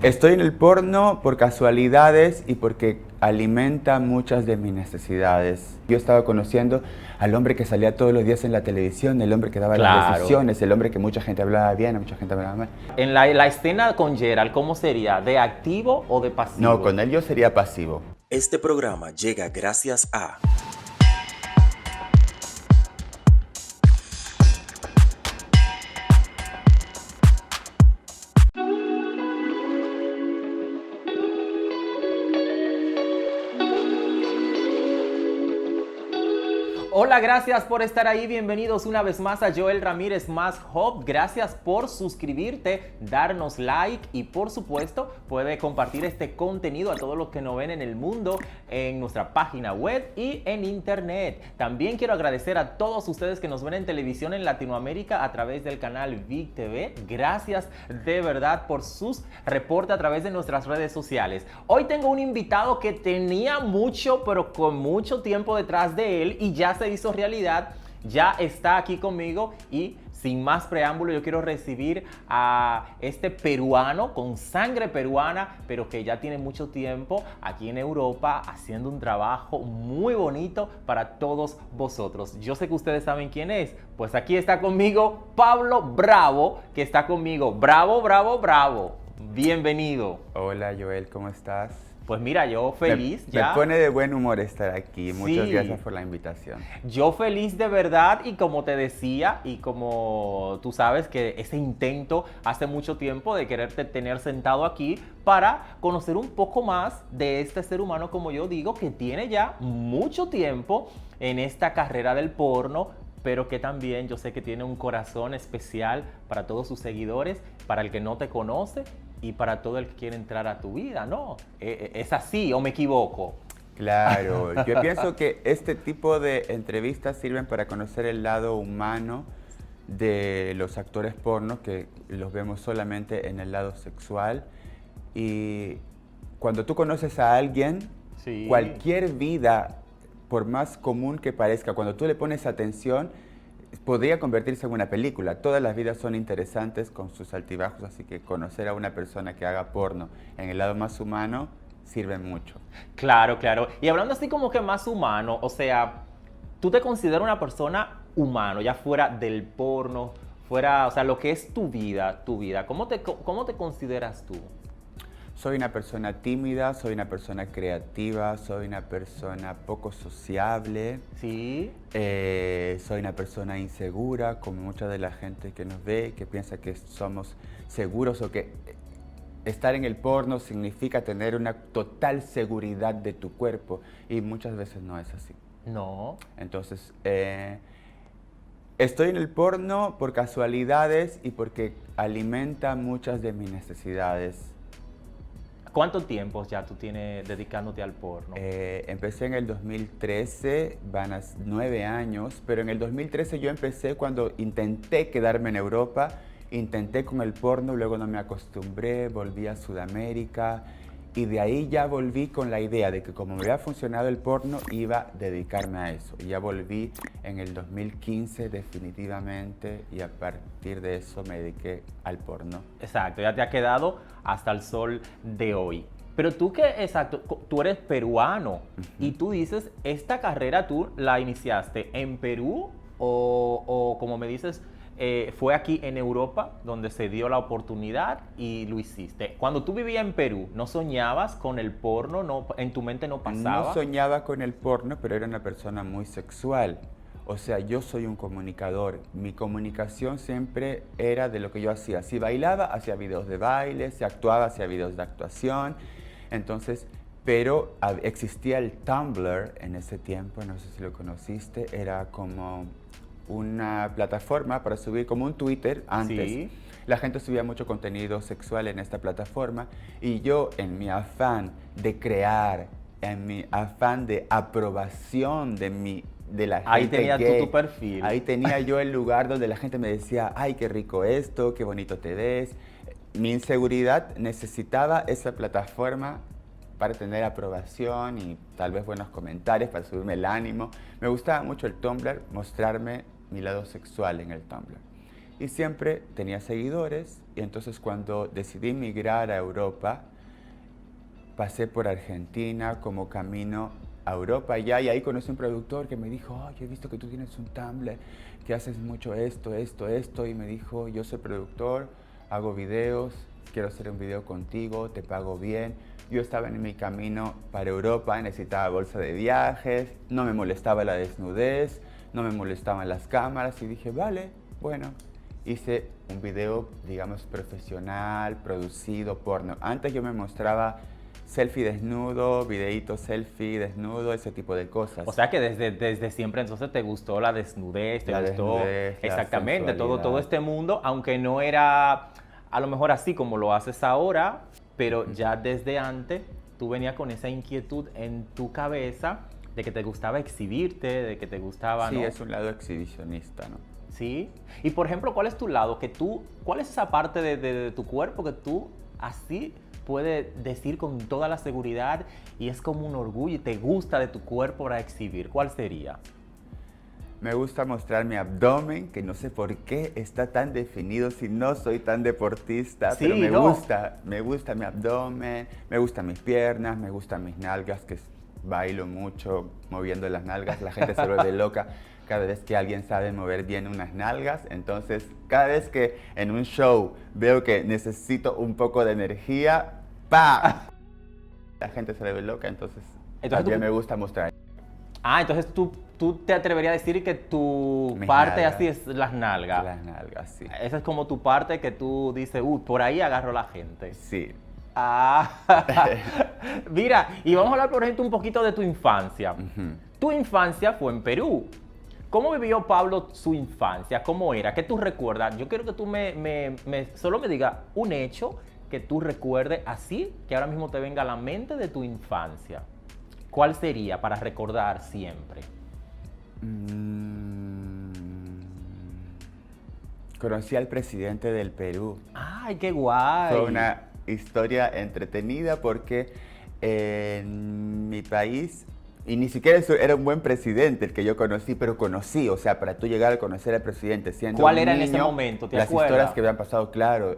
Estoy en el porno por casualidades y porque alimenta muchas de mis necesidades. Yo estaba conociendo al hombre que salía todos los días en la televisión, el hombre que daba las Claro. decisiones, el hombre que mucha gente hablaba bien, mucha gente hablaba mal. En la escena con Gerald, ¿cómo sería? ¿De activo o de pasivo? No, con él yo sería pasivo. Este programa llega gracias a Hola, gracias por estar ahí. Bienvenidos una vez más a Joel Ramírez Más Hub. Gracias por suscribirte, darnos like y por supuesto puede compartir este contenido a todos los que nos ven en el mundo, en nuestra página web y en internet. También quiero agradecer a todos ustedes que nos ven en televisión en Latinoamérica a través del canal Vic TV. Gracias de verdad por sus reportes a través de nuestras redes sociales. Hoy tengo un invitado que tenía mucho, pero con mucho tiempo detrás de él y ya se hizo realidad, ya está aquí conmigo y sin más preámbulo yo quiero recibir a este peruano con sangre peruana, pero que ya tiene mucho tiempo aquí en Europa haciendo un trabajo muy bonito para todos vosotros. Yo sé que ustedes saben quién es, pues aquí está conmigo Pablo Bravo, que está conmigo. Bravo, bravo, bravo. Bienvenido. Hola Joel, ¿cómo estás? Pues mira, yo feliz ya. Me pone de buen humor estar aquí. Muchas Sí. gracias por la invitación. Yo feliz de verdad y como te decía y como tú sabes que ese intento hace mucho tiempo de quererte tener sentado aquí para conocer un poco más de este ser humano, como yo digo, que tiene ya mucho tiempo en esta carrera del porno, pero que también yo sé que tiene un corazón especial para todos sus seguidores, para el que no te conoce y para todo el que quiere entrar a tu vida, ¿no? ¿Es así o me equivoco? Claro, yo pienso que este tipo de entrevistas sirven para conocer el lado humano de los actores porno, que los vemos solamente en el lado sexual. Y cuando tú conoces a alguien, Sí. cualquier vida, por más común que parezca, cuando tú le pones atención, podría convertirse en una película. Todas las vidas son interesantes con sus altibajos, así que conocer a una persona que haga porno en el lado más humano sirve mucho. Claro, claro. Y hablando así como que más humano, o sea, tú te consideras una persona humano, ya fuera del porno, fuera, o sea, lo que es tu vida, ¿cómo te consideras tú? Soy una persona tímida, soy una persona creativa, soy una persona poco sociable, Sí. soy una persona insegura, como mucha de la gente que nos ve, que piensa que somos seguros o que estar en el porno significa tener una total seguridad de tu cuerpo y muchas veces no es así. No. Entonces, estoy en el porno por casualidades y porque alimenta muchas de mis necesidades. ¿Cuánto tiempo ya tú tienes dedicándote al porno? Empecé en el 2013, van a 9 años, pero en el 2013 yo empecé cuando intenté quedarme en Europa, intenté con el porno, luego no me acostumbré, volví a Sudamérica y de ahí ya volví con la idea de que como me había funcionado el porno, iba a dedicarme a eso. Y ya volví en el 2015 definitivamente y a partir de eso me dediqué al porno. Exacto, ya te ha quedado hasta el sol de hoy. Pero tú exacto, tú eres peruano y tú dices, esta carrera tú la iniciaste en Perú o como me dices, fue aquí en Europa donde se dio la oportunidad y lo hiciste. Cuando tú vivías en Perú, ¿no soñabas con el porno? No, ¿en tu mente no pasaba? No soñaba con el porno, pero era una persona muy sexual. O sea, yo soy un comunicador. Mi comunicación siempre era de lo que yo hacía. Si bailaba, hacía videos de baile, si actuaba, hacía videos de actuación. Entonces, pero existía el Tumblr en ese tiempo, no sé si lo conociste, era como una plataforma para subir, como un Twitter antes. Sí. La gente subía mucho contenido sexual en esta plataforma y yo, en mi afán de crear, en mi afán de aprobación de la gente Ahí tenías gay, tú tu perfil. ahí tenía yo el lugar donde la gente me decía, ay, qué rico esto, qué bonito te ves. Mi inseguridad necesitaba esa plataforma para tener aprobación y tal vez buenos comentarios, para subirme el ánimo. Me gustaba mucho el Tumblr, mostrarme mi lado sexual en el Tumblr. y siempre tenía seguidores. Y entonces cuando decidí migrar a Europa, pasé por Argentina como camino a Europa ya, y ahí conocí un productor que me dijo, oh, yo he visto que tú tienes un Tumblr, que haces mucho esto, y me dijo, yo soy productor, hago videos, quiero hacer un video contigo, te pago bien. Yo estaba en mi camino para Europa, necesitaba bolsa de viajes, no me molestaba la desnudez, no me molestaban las cámaras, y dije, vale, bueno. Hice un video, digamos, profesional, producido, porno. Antes yo me mostraba selfie desnudo, videíto selfie desnudo, ese tipo de cosas. O sea que desde siempre entonces te gustó la desnudez, te La gustó desnudez, la exactamente todo sensualidad. este mundo, aunque no era a lo mejor así como lo haces ahora, pero ya desde antes tú venías con esa inquietud en tu cabeza de que te gustaba exhibirte, de que te gustaba, Sí, ¿no? es un lado exhibicionista, ¿no? Sí. Y por ejemplo, ¿cuál es tu lado? ¿Cuál es esa parte de tu cuerpo que tú así puedes decir con toda la seguridad y es como un orgullo y te gusta de tu cuerpo para exhibir? ¿Cuál sería? Me gusta mostrar mi abdomen, que no sé por qué está tan definido si no soy tan deportista, Sí, pero no. me gusta mi abdomen, me gustan mis piernas, me gustan mis nalgas, que bailo mucho moviendo las nalgas, la gente se vuelve loca cada vez que alguien sabe mover bien unas nalgas. Entonces, cada vez que en un show veo que necesito un poco de energía, ¡pa! La gente se vuelve loca, entonces también me gusta mostrar Entonces tú te atreverías a decir que tu mis parte nalgas. así es las nalgas. Las nalgas, sí. Esa es como tu parte que tú dices, por ahí agarro la gente. Sí. Ah, mira, y vamos a hablar, por ejemplo, un poquito de tu infancia. Ujú. Tu infancia fue en Perú. ¿Cómo vivió Pablo su infancia? ¿Cómo era? ¿Qué tú recuerdas? Yo quiero que tú solo me digas un hecho que tú recuerdes así, que ahora mismo te venga a la mente de tu infancia. ¿Cuál sería para recordar siempre? Conocí al presidente del Perú. ¡Ay, qué guay! Fue una historia entretenida porque en mi país, y ni siquiera era un buen presidente el que yo conocí, pero conocí, o sea, para tú llegar a conocer al presidente siendo ¿Cuál un era en ese niño, momento? ¿Te las acuerdas? historias que me han pasado, claro.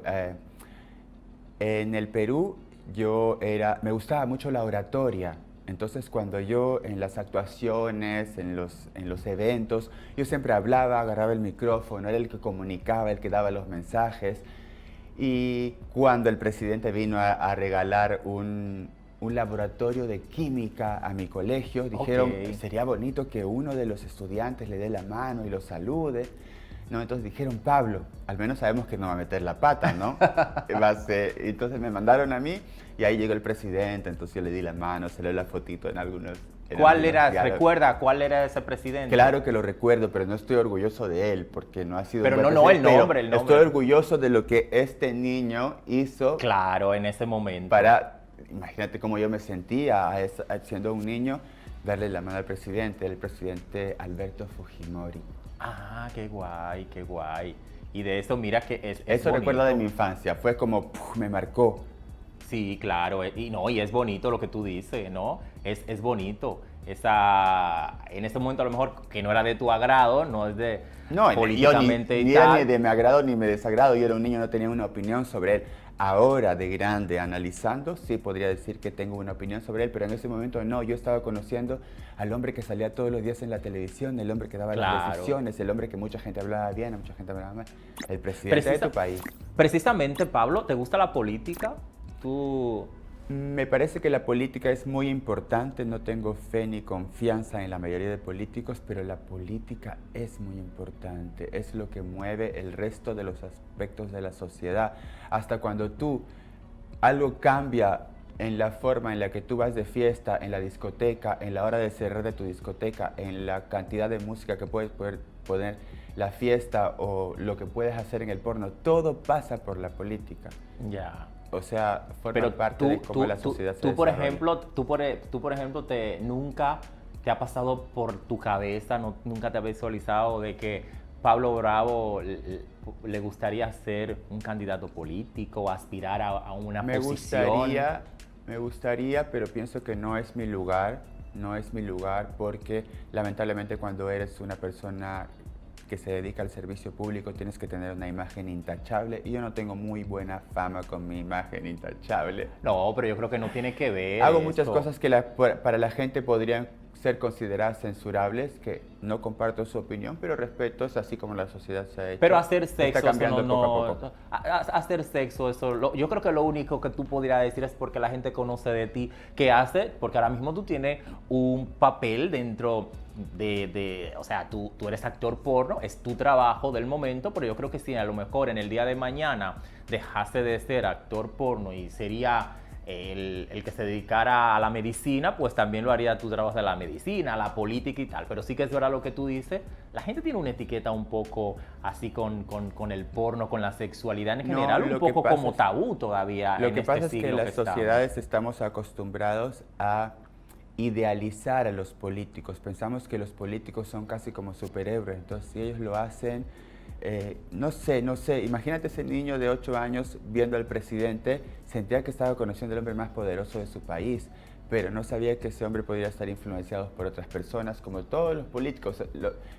En el Perú me gustaba mucho la oratoria. Entonces cuando yo en las actuaciones, en los eventos, yo siempre hablaba, agarraba el micrófono, era el que comunicaba, el que daba los mensajes. Y cuando el presidente vino a regalar un laboratorio de química a mi colegio, dijeron que sería bonito que uno de los estudiantes le dé la mano y lo salude. No, entonces dijeron, Pablo, al menos sabemos que no va a meter la pata, ¿no? Entonces me mandaron a mí y ahí llegó el presidente, entonces yo le di la mano, se le dio la fotito en algunos... ¿Cuál era, recuerda, cuál era ese presidente? Claro que lo recuerdo, pero no estoy orgulloso de él, porque no ha sido Pero un buen no, presidente, el nombre. Estoy orgulloso de lo que este niño hizo. Claro, en ese momento. Imagínate cómo yo me sentía siendo un niño, darle la mano al presidente, el presidente Alberto Fujimori. Ah, qué guay, qué guay. Y de eso, mira que es Eso bonito. recuerdo de mi infancia, fue como, me marcó. Sí, claro, y es bonito lo que tú dices, ¿no? Es bonito. En ese momento a lo mejor que no era de tu agrado, no es de No, políticamente yo ni y era tal. ni de mi agrado ni me desagrado, yo era un niño, no tenía una opinión sobre él. Ahora, de grande, analizando, sí podría decir que tengo una opinión sobre él, pero en ese momento no, yo estaba conociendo al hombre que salía todos los días en la televisión, el hombre que daba las decisiones, el hombre que mucha gente hablaba bien, mucha gente hablaba mal, el presidente de tu país. Precisamente, Pablo, ¿te gusta la política? Tú... Me parece que la política es muy importante, no tengo fe ni confianza en la mayoría de políticos, pero la política es muy importante, es lo que mueve el resto de los aspectos de la sociedad. Hasta cuando algo cambia en la forma en la que tú vas de fiesta, en la discoteca, en la hora de cerrar de tu discoteca, en la cantidad de música que puedes poner, la fiesta o lo que puedes hacer en el porno, todo pasa por la política. Ya. O sea, forma parte de cómo la sociedad se por desarrolla. ejemplo, tú por ejemplo, nunca te ha pasado por tu cabeza, nunca te has visualizado de que Pablo Bravo le gustaría ser un candidato político, aspirar a una posición. Me gustaría, pero pienso que no es mi lugar, porque lamentablemente cuando eres una persona que se dedica al servicio público tienes que tener una imagen intachable y yo no tengo muy buena fama con mi imagen intachable. No, pero yo creo que no tiene que ver Hago muchas esto. cosas que para la gente podrían ser consideradas censurables, que no comparto su opinión, pero respeto, es así como la sociedad se ha hecho. Pero hacer Está sexo, cambiando eso no, poco a poco. hacer sexo, eso, yo creo que lo único que tú podrías decir es porque la gente conoce de ti que hace, porque ahora mismo tú tienes un papel dentro o sea, tú eres actor porno, es tu trabajo del momento, pero yo creo que si a lo mejor en el día de mañana dejaste de ser actor porno y sería el que se dedicara a la medicina, pues también lo haría tu trabajo de la medicina, la política y tal. Pero sí que es verdad lo que tú dices, la gente tiene una etiqueta un poco así con el porno, con la sexualidad en No, general, un lo que poco pasa como es- tabú todavía Lo en que este pasa es que siglo las estamos. sociedades estamos acostumbrados a idealizar a los políticos. Pensamos que los políticos son casi como superhéroes, entonces si ellos lo hacen, no sé, imagínate ese niño de 8 años viendo al presidente, sentía que estaba conociendo al hombre más poderoso de su país, pero no sabía que ese hombre podría estar influenciado por otras personas, como todos los políticos.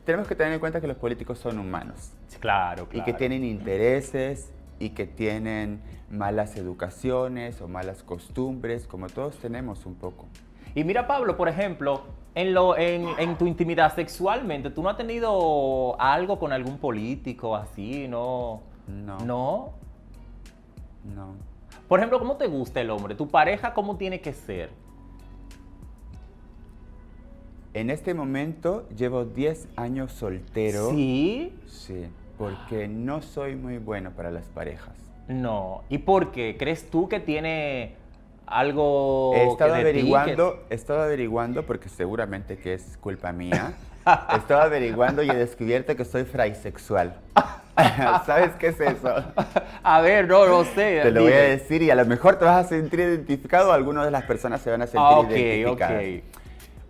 Tenemos que tener en cuenta que los políticos son humanos. Claro, Y claro. que tienen intereses y que tienen malas educaciones o malas costumbres, como todos tenemos un poco. Y mira, Pablo, por ejemplo, en tu intimidad sexualmente, ¿tú no has tenido algo con algún político así, no? No. ¿No? No. Por ejemplo, ¿cómo te gusta el hombre? ¿Tu pareja cómo tiene que ser? En este momento llevo 10 años soltero. ¿Sí? Sí, porque no soy muy bueno para las parejas. No. ¿Y por qué? ¿Crees tú que tiene algo He estado que de ti he estado averiguando, porque seguramente que es culpa mía. He estado averiguando y he descubierto que soy fraisexual. ¿Sabes qué es eso? A ver, no lo sé. Te lo voy a dime. decir y a lo mejor te vas a sentir identificado o algunas de las personas se van a sentir Ok, identificadas. ok.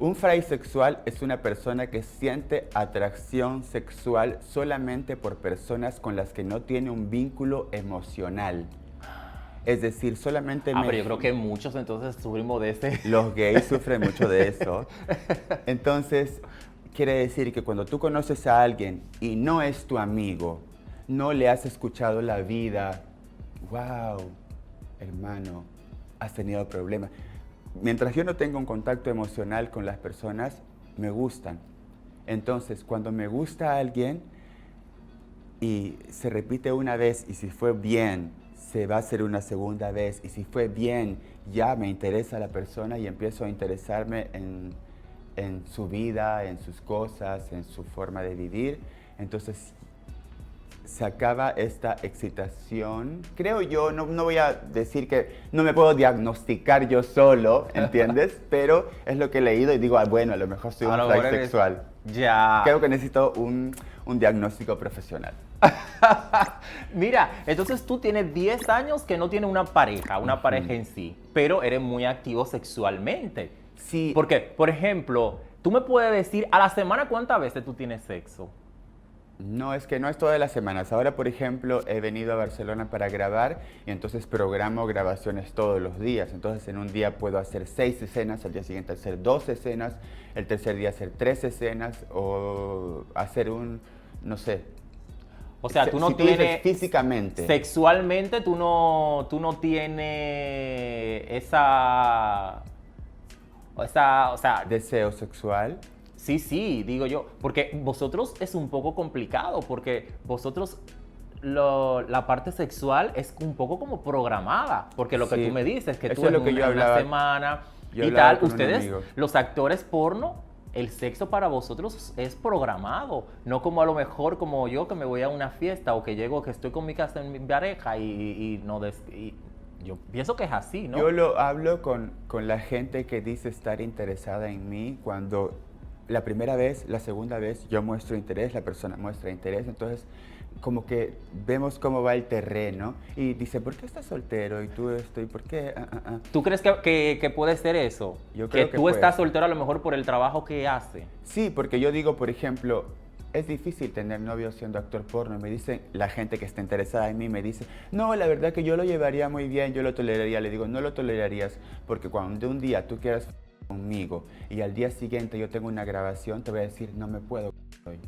Un fraisexual es una persona que siente atracción sexual solamente por personas con las que no tiene un vínculo emocional. Es decir, solamente Pero yo creo que muchos entonces sufrimos de ese. los gays sufren mucho de eso. Entonces, quiere decir que cuando tú conoces a alguien y no es tu amigo, no le has escuchado la vida, wow, hermano, has tenido problemas. Mientras yo no tenga un contacto emocional con las personas, me gustan. Entonces, cuando me gusta a alguien y se repite una vez y si fue bien, se va a hacer una segunda vez y si fue bien, ya me interesa la persona y empiezo a interesarme en su vida, en sus cosas, en su forma de vivir. Entonces se acaba esta excitación. Creo yo, no voy a decir que no me puedo diagnosticar yo solo, ¿entiendes? Pero es lo que he leído y digo, bueno, a lo mejor soy A un lo mejor fraisexual. Ya. Creo que necesito un diagnóstico profesional. Mira, entonces tú tienes 10 años que no tienes una pareja en sí, pero eres muy activo sexualmente. Sí. Porque, por ejemplo, tú me puedes decir a la semana cuántas veces tú tienes sexo. No, es que no es todas las semanas. Ahora, por ejemplo, he venido a Barcelona para grabar y entonces programo grabaciones todos los días. Entonces, en un día puedo hacer 6 escenas, al día siguiente hacer 2 escenas, el tercer día hacer 3 escenas o hacer no sé. O sea, tú no Si tú dices tienes... físicamente. Sexualmente tú no tienes esa... O sea, Deseo sexual. sí, digo yo, porque vosotros es un poco complicado, porque vosotros la parte sexual es un poco como programada, porque lo que Sí. tú me dices, que Eso tú es lo que yo en una hablaba. semana Yo y hablaba tal, con un ustedes, amigo. los actores porno, el sexo para vosotros es programado, no como a lo mejor como yo que me voy a una fiesta o que llego, que estoy con mi casa en mi pareja y yo pienso que es así, ¿no? Yo lo hablo con la gente que dice estar interesada en mí cuando la primera vez, la segunda vez yo muestro interés, la persona muestra interés, entonces como que vemos cómo va el terreno y dice, ¿por qué estás soltero? Y tú estoy, ¿por qué? ¿Tú crees que puede ser eso? Yo creo que tú puede estás ser. soltero a lo mejor por el trabajo que hace. Sí, porque yo digo, por ejemplo, es difícil tener novio siendo actor porno. Y me dicen, la gente que está interesada en mí me dice, no, la verdad que yo lo llevaría muy bien, yo lo toleraría. Le digo, no lo tolerarías porque cuando un día tú quieras conmigo y al día siguiente yo tengo una grabación, te voy a decir, no me puedo hoy.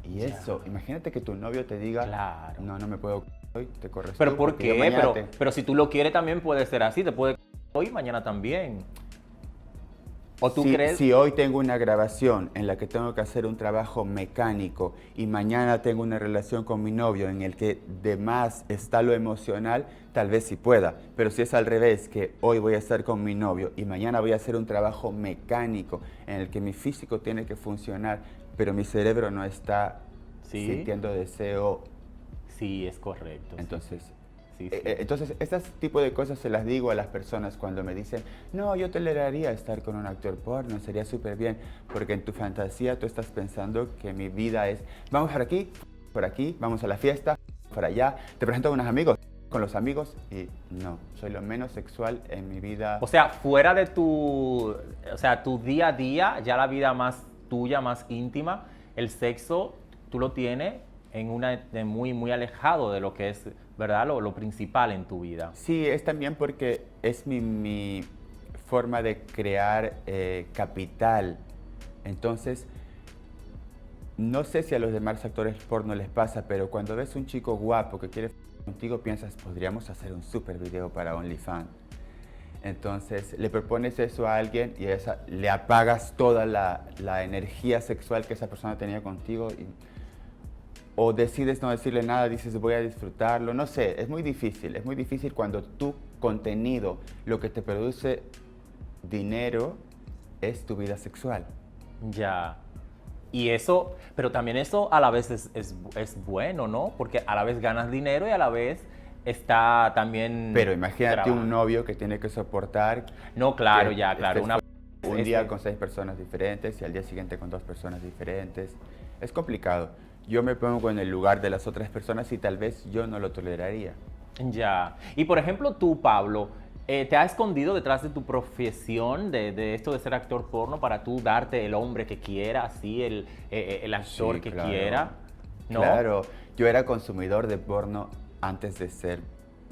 Y eso, imagínate que tu novio te diga, Claro. no, no me puedo hoy, te corres ¿Pero tú, por porque yo qué? mañana Pero si tú lo quieres también puede ser así, te puede hoy, mañana también. ¿O tú crees? Si hoy tengo una grabación en la que tengo que hacer un trabajo mecánico y mañana tengo una relación con mi novio en el que de más está lo emocional, tal vez sí pueda. Pero si es al revés, que hoy voy a estar con mi novio y mañana voy a hacer un trabajo mecánico en el que mi físico tiene que funcionar, pero mi cerebro no está Sí. sintiendo deseo, Sí, es correcto. sí. entonces... Sí, sí. Entonces, este tipo de cosas se las digo a las personas cuando me dicen, no, yo toleraría estar con un actor porno, sería súper bien, porque en tu fantasía tú estás pensando que mi vida es, vamos por aquí, vamos a la fiesta, por allá, te presento a unos amigos, con los amigos, y no, soy lo menos sexual en mi vida. O sea, fuera de tu día a día, ya la vida más tuya, más íntima, el sexo, tú lo tienes muy, muy alejado de lo que es, ¿verdad? Lo principal en tu vida. Sí, es también porque es mi forma de crear capital. Entonces, no sé si a los demás actores porno les pasa, pero cuando ves un chico guapo que quiere contigo, piensas, podríamos hacer un super video para OnlyFans. Entonces, le propones eso a alguien y le apagas toda la energía sexual que esa persona tenía contigo. O decides no decirle nada, dices voy a disfrutarlo, no sé, es muy difícil cuando tu contenido, lo que te produce dinero, es tu vida sexual. Ya. Y eso, pero también eso a la vez es bueno, ¿no? Porque a la vez ganas dinero y a la vez está también... Pero imagínate trabajo. un novio que tiene que soportar... No, claro, que ya, claro. estés un día este- con 6 personas diferentes y al día siguiente con 2 personas diferentes. Es complicado. Yo me pongo en el lugar de las otras personas y tal vez yo no lo toleraría. Ya. Y por ejemplo, tú, Pablo, ¿te has escondido detrás de tu profesión, de esto de ser actor porno, para tú darte el hombre que quiera, así, el actor Sí, que claro. quiera? ¿No? Claro, yo era consumidor de porno antes de ser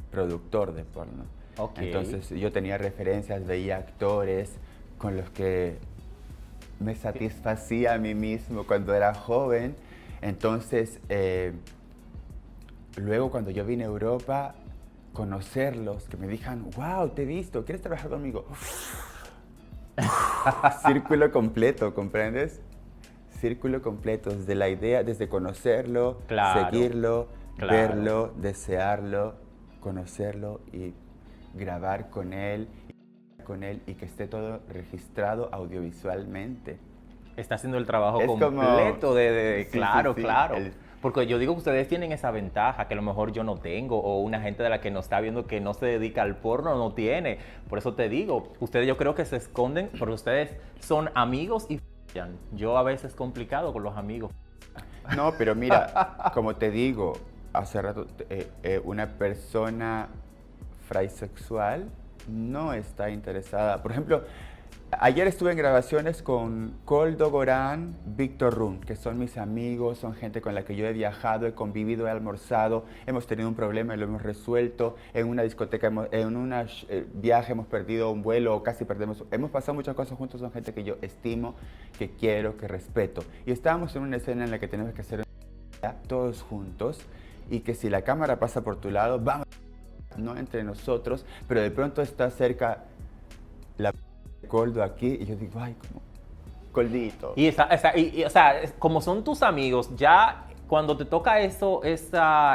productor de porno. Ok. Entonces yo tenía referencias, veía actores con los que me satisfacía a mí mismo cuando era joven. Entonces, luego cuando yo vine a Europa, conocerlos, que me dijan, wow, te he visto, ¿quieres trabajar conmigo? Círculo completo, ¿comprendes? Círculo completo, desde la idea, desde conocerlo, Claro, seguirlo, claro. verlo, desearlo, conocerlo y grabar con él y que esté todo registrado audiovisualmente. Está haciendo el trabajo Es como- completo de Sí, claro, sí, sí. claro. Porque yo digo que ustedes tienen esa ventaja que a lo mejor yo no tengo o una gente de la que nos está viendo que no se dedica al porno no tiene. Por eso te digo, ustedes yo creo que se esconden porque ustedes son amigos y follan. Yo a veces es complicado con los amigos. No, pero mira, como te digo, hace rato, una persona fraisexual no está interesada. Por ejemplo, ayer estuve en grabaciones con Coldo Gorán, Víctor Run, que son mis amigos, son gente con la que yo he viajado, he convivido, he almorzado, hemos tenido un problema y lo hemos resuelto. En una discoteca, en un viaje hemos perdido un vuelo o casi perdemos. Hemos pasado muchas cosas juntos, son gente que yo estimo, que quiero, que respeto. Y estábamos en una escena en la que tenemos que hacer todos juntos y que si la cámara pasa por tu lado, vamos, no entre nosotros, pero de pronto está cerca la Coldo aquí y yo digo, ay, como Coldito. Y, o sea, como son tus amigos, ya cuando te toca esas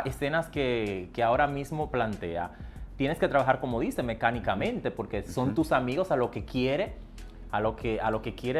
escenas que ahora mismo plantea, tienes que trabajar, como dice, mecánicamente, porque son tus amigos a lo que quiere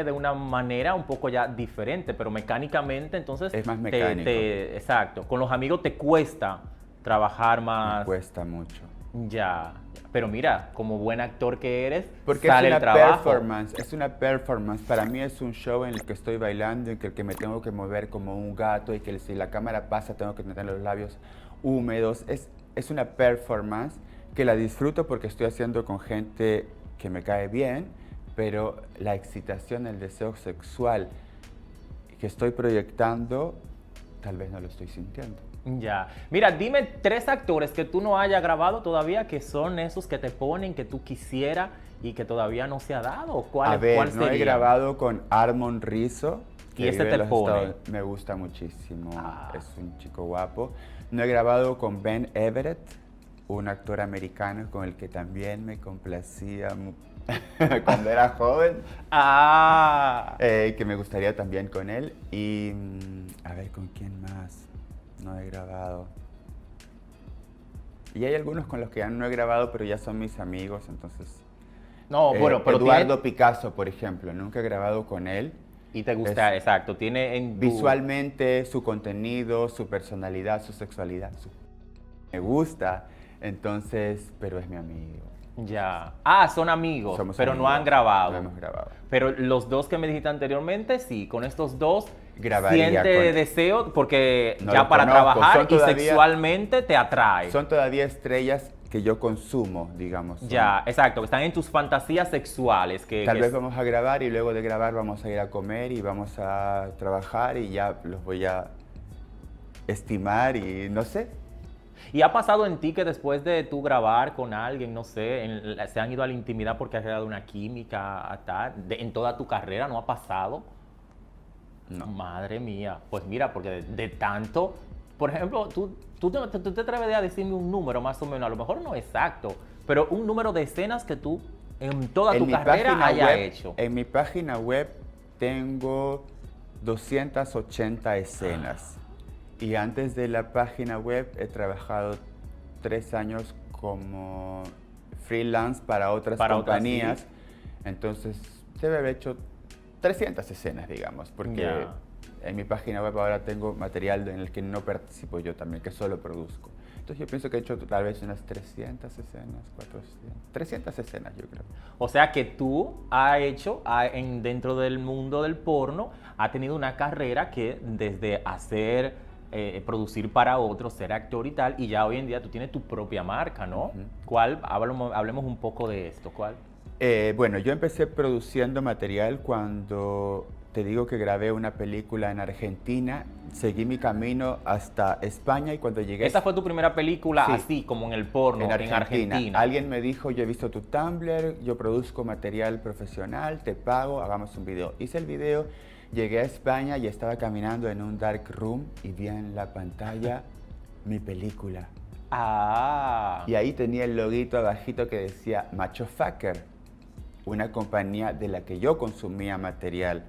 de una manera un poco ya diferente, pero mecánicamente, entonces... Es más mecánico. Exacto. Con los amigos te cuesta trabajar más... Me cuesta mucho. Ya. Pero mira, como buen actor que eres, Porque sale es el una trabajo. performance, es una performance. Para mí es un show en el que estoy bailando, en el que me tengo que mover como un gato y que si la cámara pasa tengo que tener los labios húmedos. Es una performance que la disfruto porque estoy haciendo con gente que me cae bien, pero la excitación, el deseo sexual que estoy proyectando, tal vez no lo estoy sintiendo. Ya. Mira, dime 3 actores que tú no hayas grabado todavía que son esos que te ponen, que tú quisieras y que todavía no se ha dado. A ver, no he grabado con Armon Rizzo, que Y ese vive te en los pone. Estados- me gusta muchísimo. Ah. Es un chico guapo. No he grabado con Ben Everett, un actor americano con el que también me complacía cuando era joven, Ah, que me gustaría también con él. Y a ver, ¿con quién más? No he grabado. Y hay algunos con los que ya no he grabado, pero ya son mis amigos, entonces... no, bueno, pero Eduardo Picasso, por ejemplo, nunca he grabado con él. y te gusta, exacto, tiene en tu... Visualmente, su contenido, su personalidad, su sexualidad, me gusta, entonces, pero es mi amigo. Ya. Ah, son amigos, Somos pero no amigos, han grabado. No hemos grabado. Pero los dos que me dijiste anteriormente, sí, con estos dos Grabaría siente con- deseo porque No ya los para conozco, trabajar son y todavía- sexualmente te atrae. Son todavía estrellas que yo consumo, digamos. son- Ya, exacto, que están en tus fantasías sexuales. Tal que vez vamos a grabar y luego de grabar vamos a ir a comer y vamos a trabajar y ya los voy a estimar y no sé. ¿Y ha pasado en ti que después de tú grabar con alguien, no sé, se han ido a la intimidad porque has creado una química en toda tu carrera? ¿No ha pasado? No. Madre mía. Pues mira, porque de tanto, por ejemplo, tú te atreves a decirme un número más o menos, a lo mejor no exacto, pero un número de escenas que tú en toda tu carrera hayas hecho. En mi página web tengo 280 escenas. Y antes de la página web he trabajado 3 años como freelance para otras compañías. sí. Entonces, debe haber hecho 300 escenas, digamos, porque Ya. en mi página web ahora tengo material en el que no participo yo también, que solo produzco. Entonces yo pienso que he hecho tal vez unas 300 escenas, 400, 300 escenas yo creo. O sea que tú has hecho, dentro del mundo del porno, has tenido una carrera que desde hacer, producir para otros, ser actor y tal, y ya hoy en día tú tienes tu propia marca, ¿no? Ujú. ¿Cuál? Hablemos un poco de esto, ¿cuál? Bueno, yo empecé produciendo material cuando te digo que grabé una película en Argentina, seguí mi camino hasta España y cuando llegué Esa fue tu primera película Sí. así, como en el porno, en Argentina, Argentina. alguien me dijo, yo he visto tu Tumblr, yo produzco material profesional, te pago, hagamos un video. Hice el video, llegué a España y estaba caminando en un dark room y vi en la pantalla mi película. Ah, Y ahí tenía el loguito abajito que decía Macho Fucker, una compañía de la que yo consumía material,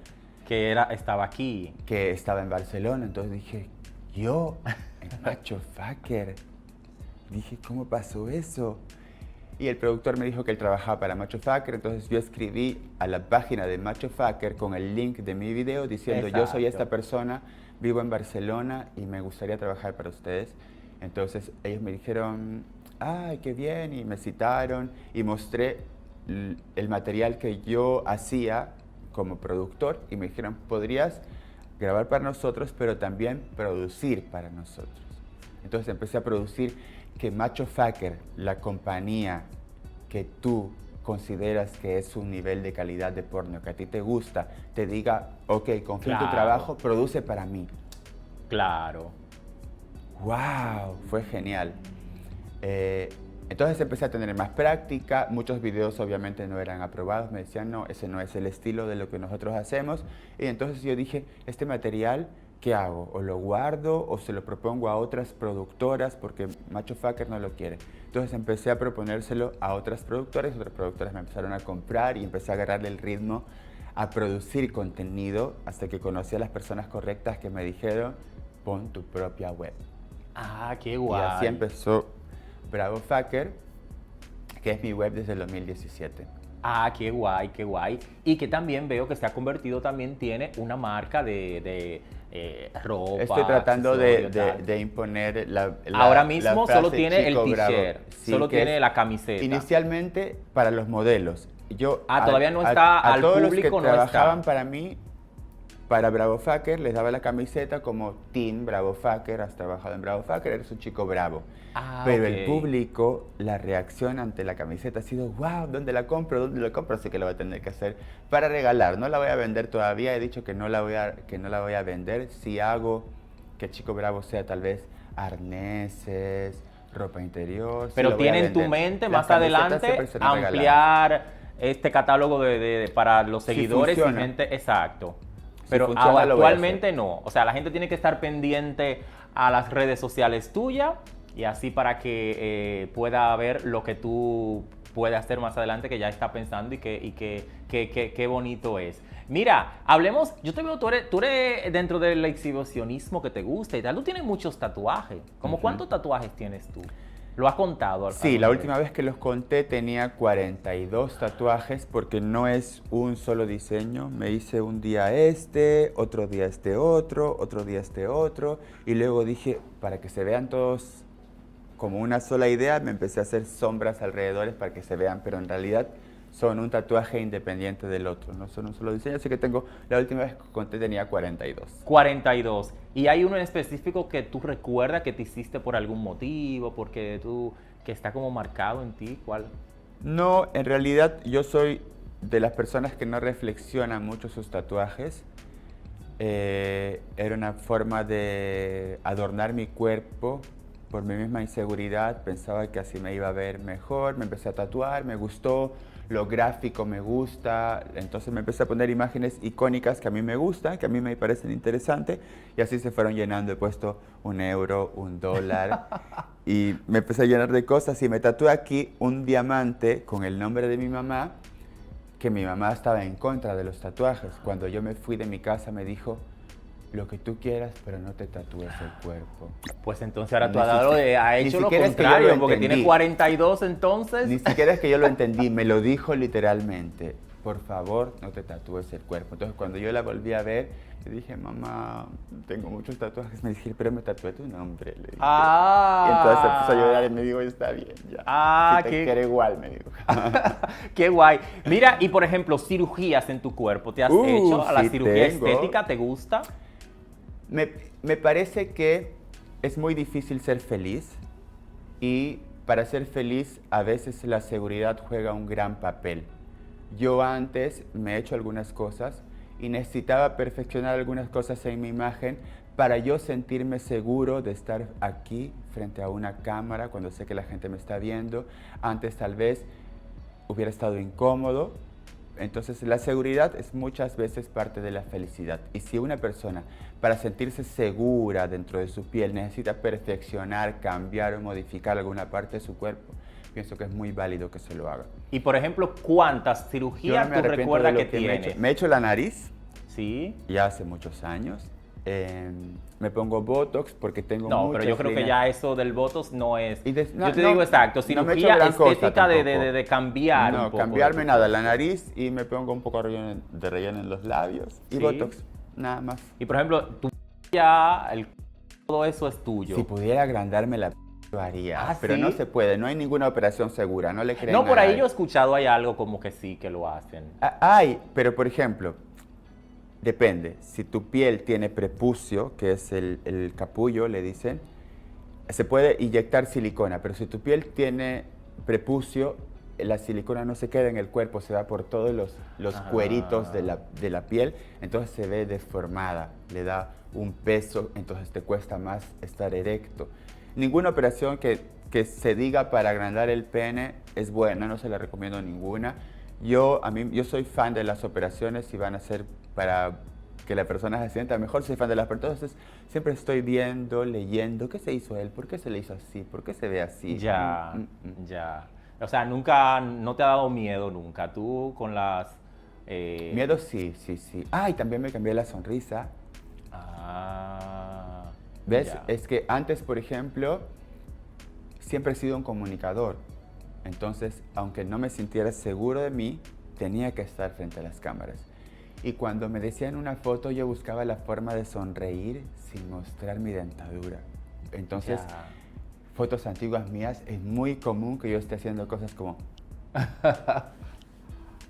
estaba aquí. que estaba en Barcelona. Entonces dije, yo, en Macho Fucker. Dije, ¿cómo pasó eso? Y el productor me dijo que él trabajaba para Macho Fucker, entonces yo escribí a la página de Macho Fucker con el link de mi video diciendo, yo soy esta Exacto. persona, vivo en Barcelona y me gustaría trabajar para ustedes. Entonces ellos me dijeron, ay, qué bien, y me citaron y mostré el material que yo hacía como productor y me dijeron, podrías grabar para nosotros, pero también producir para nosotros. Entonces empecé a producir que Macho Fucker, la compañía que tú consideras que es un nivel de calidad de porno, que a ti te gusta, te diga, ok, confío en tu Claro. trabajo, produce para mí. Claro. ¡Wow! Fue genial. Entonces empecé a tener más práctica, muchos videos obviamente no eran aprobados, me decían, no, ese no es el estilo de lo que nosotros hacemos. Y entonces yo dije, este material, ¿qué hago? ¿O lo guardo o se lo propongo a otras productoras porque Macho Fucker no lo quiere? Entonces empecé a proponérselo a otras productoras me empezaron a comprar y empecé a agarrarle el ritmo a producir contenido hasta que conocí a las personas correctas que me dijeron, pon tu propia web. Ah, qué Y guay. así empezó Bravo Fucker, que es mi web desde el 2017. Ah, qué guay, qué guay. Y que también veo que se ha convertido, también tiene una marca de ropa. Estoy tratando de, accesorio, tal. de imponer la Ahora mismo la solo frase tiene el chico bravo. t-shirt, Sí, solo que tiene es la camiseta. Inicialmente para los modelos. Yo Todavía no está a al todos público, los que no trabajaban está. para mí, para Bravo Fucker, les daba la camiseta como Team Bravo Fucker, has trabajado en Bravo Fucker, eres un chico bravo. Ah, Pero ok. el público, la reacción ante la camiseta ha sido, wow, ¿dónde la compro? ¿Dónde la compro? Así que lo voy a tener que hacer para regalar. No la voy a vender todavía, he dicho que no la voy a vender. Si hago que Chico Bravo sea tal vez arneses, ropa interior. sí Pero lo voy a tiene en tu vender. mente Las más camisetas adelante siempre serán regaladas. ampliar este catálogo para los Si seguidores y funciona. gente. Exacto. Pero funciona, lo voy a hacer. actualmente no. O sea, la gente tiene que estar pendiente a las redes sociales tuyas y así para que pueda ver lo que tú puedes hacer más adelante, que ya está pensando y qué bonito es. Mira, hablemos, yo te veo, tú eres dentro del exhibicionismo que te gusta y tal, tú tienes muchos tatuajes. ¿Cómo cuántos tatuajes tienes tú? ¿Lo has contado? Sí, la última vez que los conté tenía 42 tatuajes porque no es un solo diseño. Me hice un día otro día otro día otro. Y luego dije, para que se vean todos como una sola idea, me empecé a hacer sombras alrededor para que se vean, pero en realidad son un tatuaje independiente del otro, no son un solo diseño. Así que la última vez que conté tenía 42. 42. ¿Y hay uno en específico que tú recuerdas que te hiciste por algún motivo, que está como marcado en ti? ¿Cuál? No, en realidad yo soy de las personas que no reflexionan mucho sus tatuajes. Era una forma de adornar mi cuerpo por mi misma inseguridad. Pensaba que así me iba a ver mejor, me empecé a tatuar, me gustó. Lo gráfico me gusta, entonces me empecé a poner imágenes icónicas que a mí me gustan, que a mí me parecen interesantes, y así se fueron llenando. He puesto €1, $1, y me empecé a llenar de cosas, y me tatué aquí un diamante con el nombre de mi mamá, que mi mamá estaba en contra de los tatuajes. Cuando yo me fui de mi casa me dijo, lo que tú quieras, pero no te tatúes el cuerpo. Pues entonces ahora tú Ni has hecho lo siquiera es que yo contrario, lo porque entendí. tiene 42 entonces. Ni siquiera es que yo lo entendí, me lo dijo literalmente. Por favor, no te tatúes el cuerpo. Entonces, cuando yo la volví a ver, le dije, mamá, tengo muchos tatuajes. Me dije, pero me tatué tu nombre. Le dije. Ah. Y entonces se puso a llorar y me dijo, está bien, ya. Ah, si te quiere igual, me dijo. Qué guay. Mira, y por ejemplo, cirugías en tu cuerpo, ¿te has hecho? ¿A la sí cirugía tengo. estética te gusta? Me parece que es muy difícil ser feliz, y para ser feliz a veces la seguridad juega un gran papel. Yo antes me he hecho algunas cosas y necesitaba perfeccionar algunas cosas en mi imagen para yo sentirme seguro de estar aquí frente a una cámara cuando sé que la gente me está viendo. Antes tal vez hubiera estado incómodo. Entonces la seguridad es muchas veces parte de la felicidad. Y si una persona, para sentirse segura dentro de su piel, necesita perfeccionar, cambiar o modificar alguna parte de su cuerpo, pienso que es muy válido que se lo haga. Y por ejemplo, ¿cuántas Yo cirugías no me tú arrepiento recuerdas de lo que me he tienes? hecho. Me he hecho la nariz Sí. ya hace muchos años. Me pongo Botox porque tengo No, muchas pero yo creo que líneas. ya eso del Botox no es. Y yo te digo exacto, no me he hecho cirugía gran cosa estética de tampoco. cambiar un No, poco. cambiarme de tu nada, cuerpo. la nariz, y me pongo un poco de relleno en los labios y Sí. Botox, nada más. Y por ejemplo, tú ya, todo eso es tuyo. Si pudiera agrandarme lo haría, Ah, pero ¿sí? no se puede, no hay ninguna operación segura, no le creen No, por a ahí nadie. yo he escuchado, hay algo como que sí, que lo hacen. Hay, pero por ejemplo, depende. Si tu piel tiene prepucio, que es el capullo, le dicen, se puede inyectar silicona, pero si tu piel tiene prepucio, la silicona no se queda en el cuerpo, se va por todos los cueritos de la piel, entonces se ve deformada, le da un peso, entonces te cuesta más estar erecto. Ninguna operación que se diga para agrandar el pene es buena, no se la recomiendo ninguna. Yo soy fan de las operaciones, si van a ser para que la persona se sienta mejor, soy fan de las personas. Entonces siempre estoy viendo, leyendo, ¿qué se hizo él? ¿Por qué se le hizo así? ¿Por qué se ve así? Ya, ya. O sea, nunca, no te ha dado miedo nunca. Tú con las... Miedo sí, sí, sí. Y también me cambié la sonrisa. ¿Ves? Ya. Es que antes, por ejemplo, siempre he sido un comunicador. Entonces, aunque no me sintiera seguro de mí, tenía que estar frente a las cámaras. Y cuando me decían una foto, yo buscaba la forma de sonreír sin mostrar mi dentadura. Entonces, Ya. fotos antiguas mías, es muy común que yo esté haciendo cosas como...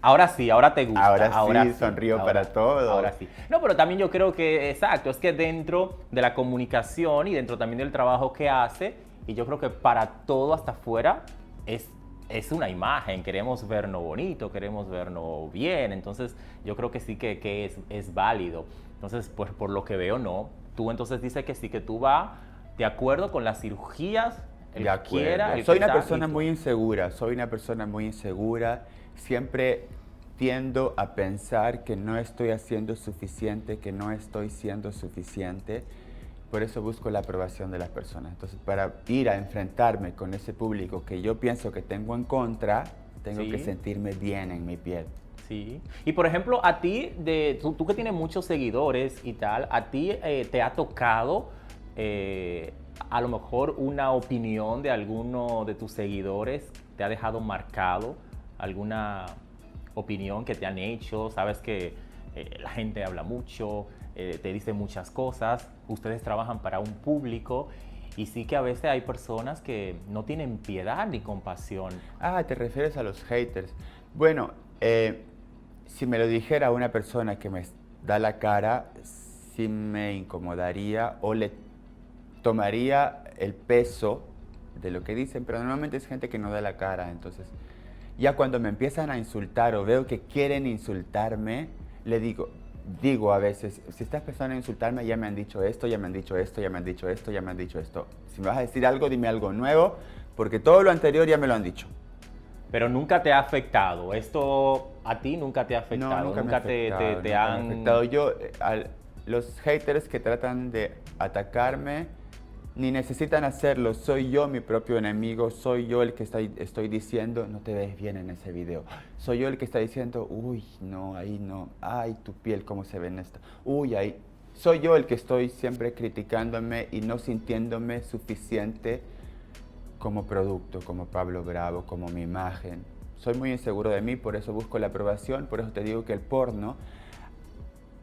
Ahora sí, ahora te gusta. Ahora sí, sonrío para todo. Ahora sí. No, pero también yo creo que, exacto, es que dentro de la comunicación y dentro también del trabajo que hace, y yo creo que para todo hasta afuera es una imagen. Queremos vernos bonito, queremos vernos bien. Entonces, yo creo que sí que es válido. Entonces, pues por lo que veo, no. Tú entonces dices que sí, que tú vas de acuerdo con las cirugías, el De que acuerdo. quiera, el Soy que una tal, persona y tú. muy insegura, siempre tiendo a pensar que no estoy haciendo suficiente, que no estoy siendo suficiente. Por eso busco la aprobación de las personas. Entonces, para ir a enfrentarme con ese público que yo pienso que tengo en contra, tengo Sí. que sentirme bien en mi piel. Sí. Y por ejemplo, a ti, tú que tienes muchos seguidores y tal, ¿a ti te ha tocado a lo mejor una opinión de alguno de tus seguidores? ¿Te ha dejado marcado alguna opinión que te han hecho? Sabes que la gente habla mucho, te dice muchas cosas, ustedes trabajan para un público y sí que a veces hay personas que no tienen piedad ni compasión. Ah, ¿te refieres a los haters? Bueno, si me lo dijera una persona que me da la cara, sí me incomodaría o le tomaría el peso de lo que dicen, pero normalmente es gente que no da la cara, entonces ya cuando me empiezan a insultar o veo que quieren insultarme, le digo a veces, si estás pensando en insultarme, ya me han dicho esto, ya me han dicho esto, ya me han dicho esto, ya me han dicho esto. Si me vas a decir algo, dime algo nuevo, porque todo lo anterior ya me lo han dicho. Pero nunca te ha afectado. ¿Esto a ti nunca te ha afectado? No, nunca me ha afectado, te nunca me ha han... afectado. Yo, los haters que tratan de atacarme, ni necesitan hacerlo. Soy yo mi propio enemigo, soy yo el que estoy diciendo, no te ves bien en ese video. Soy yo el que está diciendo, uy, no, ahí no, ay, tu piel, cómo se ve en esto. Uy, ahí. Soy yo el que estoy siempre criticándome y no sintiéndome suficiente como producto, como Pablo Bravo, como mi imagen. Soy muy inseguro de mí, por eso busco la aprobación, por eso te digo que el porno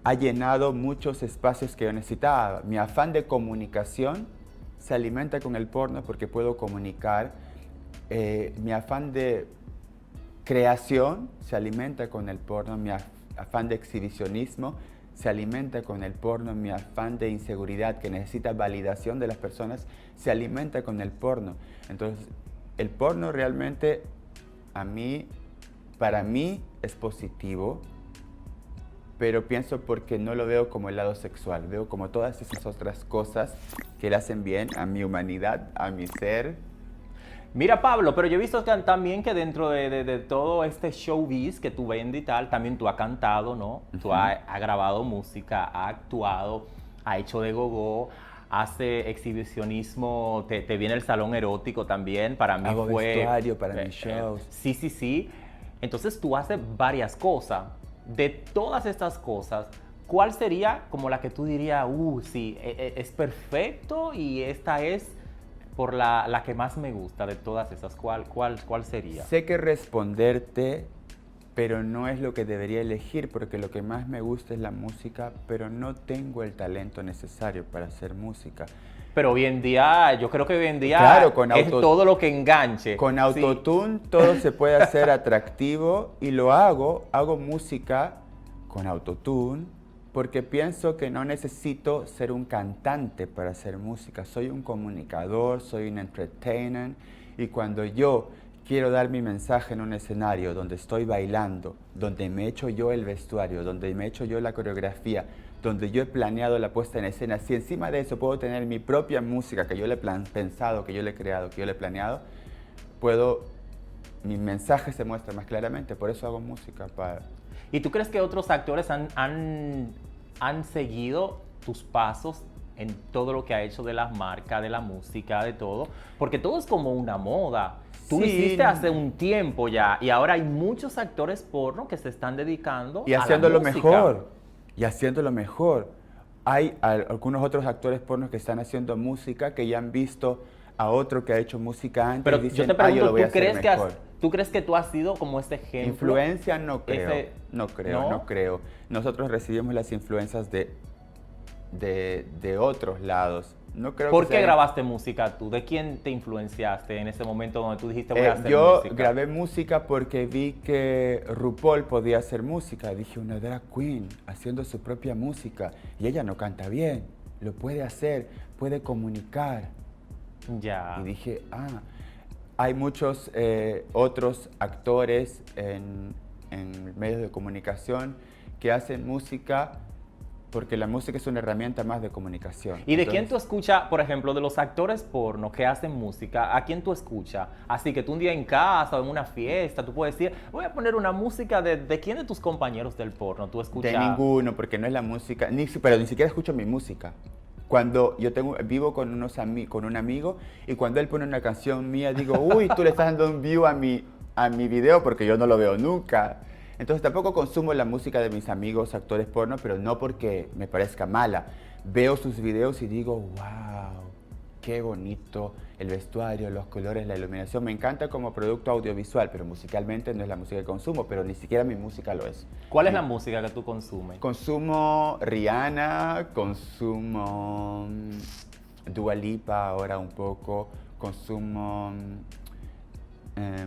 ha llenado muchos espacios que yo necesitaba. Mi afán de comunicación se alimenta con el porno porque puedo comunicar. Mi afán de creación se alimenta con el porno. Mi afán de exhibicionismo se alimenta con el porno. Mi afán de inseguridad que necesita validación de las personas se alimenta con el porno. Entonces, el porno realmente para mí es positivo, pero pienso porque no lo veo como el lado sexual, veo como todas esas otras cosas que le hacen bien a mi humanidad, a mi ser. Mira, Pablo, pero yo he visto también que dentro de todo este showbiz que tú vendes y tal, también tú has cantado, ¿no? Tú has grabado música, has actuado, has hecho de gogo, hace exhibicionismo, te viene el salón erótico también, para mí Hago fue... vestuario para mis shows. Sí, sí, sí. Entonces tú haces varias cosas. De todas estas cosas, ¿cuál sería como la que tú dirías, sí, es perfecto y esta es por la que más me gusta de todas esas? ¿Cuál sería? Sé que responderte, pero no es lo que debería elegir, porque lo que más me gusta es la música, pero no tengo el talento necesario para hacer música. Pero hoy en día, yo creo que hoy en día Claro, es todo lo que enganche. Con Sí. autotune todo se puede hacer atractivo y lo hago música con autotune porque pienso que no necesito ser un cantante para hacer música. Soy un comunicador, soy un entertainer y cuando yo quiero dar mi mensaje en un escenario donde estoy bailando, donde me echo yo el vestuario, donde me echo yo la coreografía, donde yo he planeado la puesta en escena, si encima de eso puedo tener mi propia música que yo le he pensado, que yo le he creado, que yo le he planeado, mi mensaje se muestra más claramente, por eso hago música. ¿Y tú crees que otros actores han seguido tus pasos en todo lo que ha hecho de las marcas, de la música, de todo? Porque todo es como una moda. Tú lo Sí. hiciste hace un tiempo ya y ahora hay muchos actores porno que se están dedicando Y a la haciéndolo música. mejor. Y haciéndolo mejor. Hay algunos otros actores pornos que están haciendo música que ya han visto a otro que ha hecho música antes. Pero y dicen, yo te yo pregunto, lo voy a ¿tú crees, hacer mejor. ¿tú crees que tú has sido como ese ejemplo? Influencia no creo, Ese- no ¿no? creo. Nosotros recibimos las influencias de otros lados. No creo ¿Por que qué sea- grabaste música tú? ¿De quién te influenciaste en ese momento donde tú dijiste voy a hacer yo música? grabé música porque vi que RuPaul podía hacer música. Dije, una drag queen haciendo su propia música. Y ella no canta bien, lo puede hacer, puede comunicar. Ya. Y dije, hay muchos otros actores en medios de comunicación que hacen música porque la música es una herramienta más de comunicación. ¿Y de quién tú escuchas, por ejemplo, de los actores porno que hacen música, a quién tú escuchas? Así que tú un día en casa o en una fiesta, tú puedes decir, voy a poner una música de quién de tus compañeros del porno tú escuchas. De ninguno, porque no es la música, pero ni siquiera escucho mi música. Cuando yo vivo con un amigo y cuando él pone una canción mía, digo, uy, tú le estás dando un view a mi video porque yo no lo veo nunca. Entonces tampoco consumo la música de mis amigos actores porno, pero no porque me parezca mala. Veo sus videos y digo, wow, qué bonito el vestuario, los colores, la iluminación. Me encanta como producto audiovisual, pero musicalmente no es la música que consumo, pero ni siquiera mi música lo es. ¿Cuál es la música que tú consumes? Consumo Rihanna, consumo Dua Lipa ahora un poco, consumo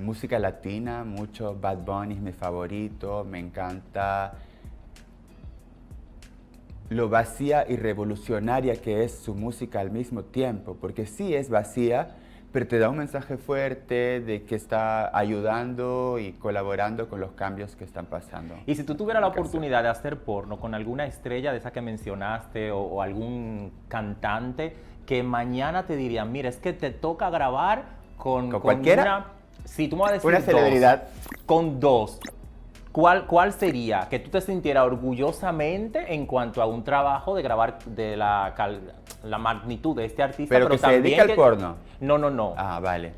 música latina, mucho. Bad Bunny es mi favorito, me encanta lo vacía y revolucionaria que es su música al mismo tiempo, porque sí es vacía, pero te da un mensaje fuerte de que está ayudando y colaborando con los cambios que están pasando. Y si tú tuvieras la oportunidad de hacer porno con alguna estrella de esa que mencionaste o algún cantante que mañana te dirían, mira, es que te toca grabar con cualquiera. Sí, tú me vas a decir Una celebridad. Con dos. ¿Cuál sería? Que tú te sintieras orgullosamente en cuanto a un trabajo de grabar de la magnitud de este artista. Pero que se dedica al porno. No. Ah, vale.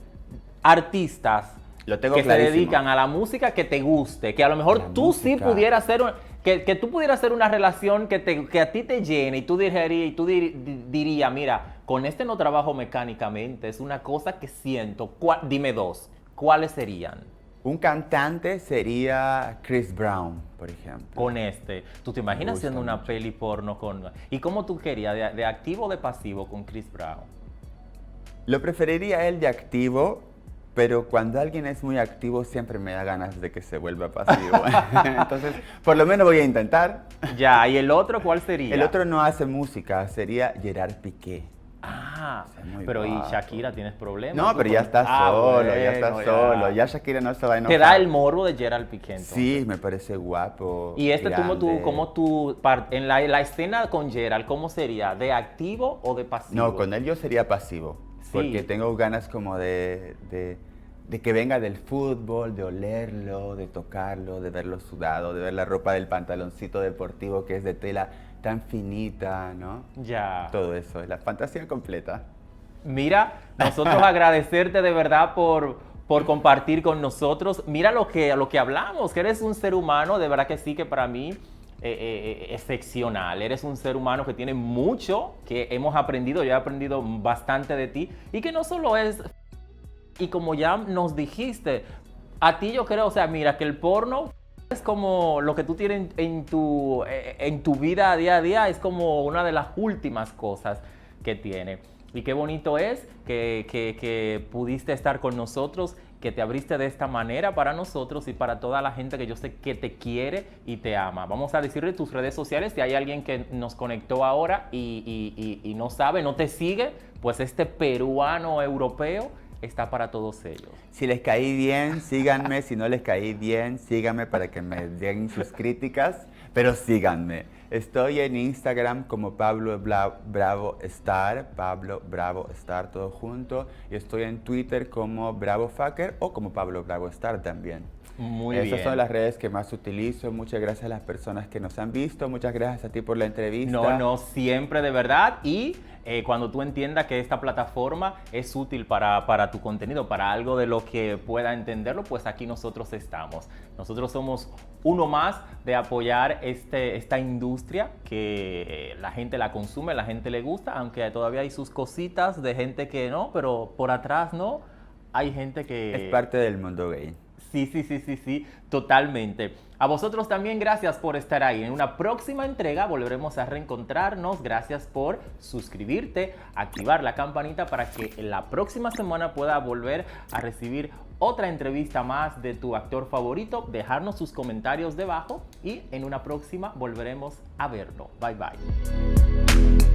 Artistas Lo tengo que clarísimo. se dedican a la música que te guste, que a lo mejor tú sí pudieras hacer que tú pudieras hacer una relación que a ti te llene y tú dirías, mira, con este no trabajo mecánicamente, es una cosa que siento. Dime dos, ¿cuáles serían? Un cantante sería Chris Brown, por ejemplo. Con ¿tú te imaginas haciendo una mucho. peli porno con... ¿Y cómo tú querías? ¿De activo o de pasivo con Chris Brown? Lo preferiría él de activo, pero cuando alguien es muy activo siempre me da ganas de que se vuelva pasivo. Entonces, por lo menos voy a intentar. Ya, ¿y el otro cuál sería? El otro no hace música, sería Gerard Piqué. Ah, O sea, muy pero ¿y guapo. Shakira tienes problemas? No, pero ya está solo, ya Shakira no se va a enojar. Te da el morbo de Gerard Piqué, entonces. Sí, me parece guapo. Y grande. en la escena con Gerald, ¿cómo sería? ¿De activo o de pasivo? No, con él yo sería pasivo. Sí. Porque tengo ganas como de que venga del fútbol, de olerlo, de tocarlo, de verlo sudado, de ver la ropa del pantaloncito deportivo que es de tela tan finita, ¿no? Ya. Todo eso, es la fantasía completa. Mira, nosotros agradecerte de verdad por compartir con nosotros. Mira lo que hablamos, que eres un ser humano, de verdad que sí, que para mí excepcional. Eres un ser humano que tiene mucho, que hemos aprendido, yo he aprendido bastante de ti, y que no solo es... Y como ya nos dijiste, a ti yo creo, o sea, mira, que el porno es como lo que tú tienes en tu vida día a día, es como una de las últimas cosas que tiene. Y qué bonito es que pudiste estar con nosotros, que te abriste de esta manera para nosotros y para toda la gente que yo sé que te quiere y te ama. Vamos a decirle tus redes sociales, si hay alguien que nos conectó ahora y no sabe, no te sigue, pues este peruano europeo está para todos ellos. Si les caí bien, síganme. Si no les caí bien, síganme para que me den sus críticas. Pero síganme. Estoy en Instagram como Pablo Bravo Star, Pablo Bravo Star, todo junto. Y estoy en Twitter como Bravo Fucker o como Pablo Bravo Star también. Muy bien. Esas son las redes que más utilizo. Muchas gracias a las personas que nos han visto. Muchas gracias a ti por la entrevista. No, siempre de verdad. Y cuando tú entiendas que esta plataforma es útil para tu contenido, para algo de lo que pueda entenderlo, pues aquí nosotros estamos. Nosotros somos uno más de apoyar esta industria que la gente la consume, la gente le gusta, aunque todavía hay sus cositas de gente que no, pero por atrás no, hay gente que... Es parte del mundo gay. Sí, totalmente. A vosotros también gracias por estar ahí. En una próxima entrega volveremos a reencontrarnos. Gracias por suscribirte, activar la campanita para que la próxima semana pueda volver a recibir otra entrevista más de tu actor favorito. Dejarnos sus comentarios debajo y en una próxima volveremos a verlo. Bye bye.